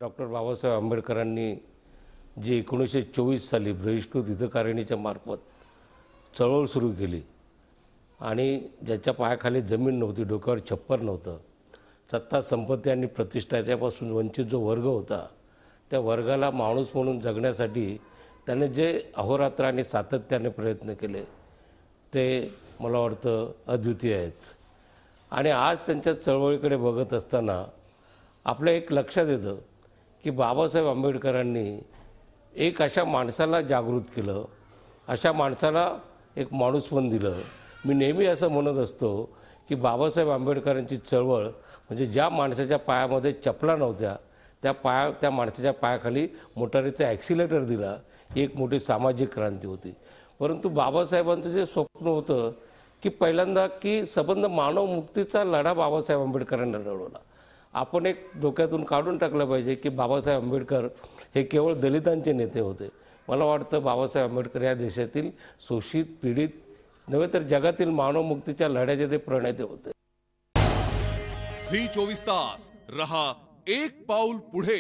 Doctor Babasaheb आंबेडकरांनी जी 1924 साली बहिष्कृत हितकारिणीच्या मार्फत चळवळ सुरू केली आणि ज्याच्या पायाखाली जमीन नव्हती, डोक्यावर छप्पर नव्हतं, सत्ता संपत्ती आणि प्रतिष्ठाच्यापासून वंचित जो वर्ग होता त्या वर्गाला माणूस म्हणून जगण्यासाठी त्याने जे अहोरात्र आणि सातत्याने प्रयत्न केले ते मला वाटतं अद्वितीय आहेत। आणि आज त्यांच्या चळवळीकडे बघत असताना आपल्या एक लक्षात येतं की बाबासाहेब आंबेडकरांनी एक अशा माणसाला जागृत केलं, अशा माणसाला एक माणूसपण दिलं। मी नेहमी असं म्हणत असतो की बाबासाहेब आंबेडकरांची चळवळ म्हणजे ज्या माणसाच्या पायामध्ये चपला नव्हत्या त्या माणसाच्या पायाखाली मोटारीचा ॲक्सिलेटर दिला, ही एक मोठी सामाजिक क्रांती होती। परंतु बाबासाहेबांचं जे स्वप्न होतं की पहिल्यांदा की संबंध मानव मुक्तीचा लढा बाबासाहेब आंबेडकरांनी लढवला। आपण एक डोक्यातून काढून टाकलं पाहिजे की बाबासाहेब आंबेडकर हे केवळ दलितांचे नेते होते। मला वाटतं बाबासाहेब आंबेडकर या देशातील शोषित, पीडित नव्हे तर जगातील मानव मुक्तीच्या लढ्याचे ते प्रणेते होते। झी 24 तास रहा एक पाऊल पुढे।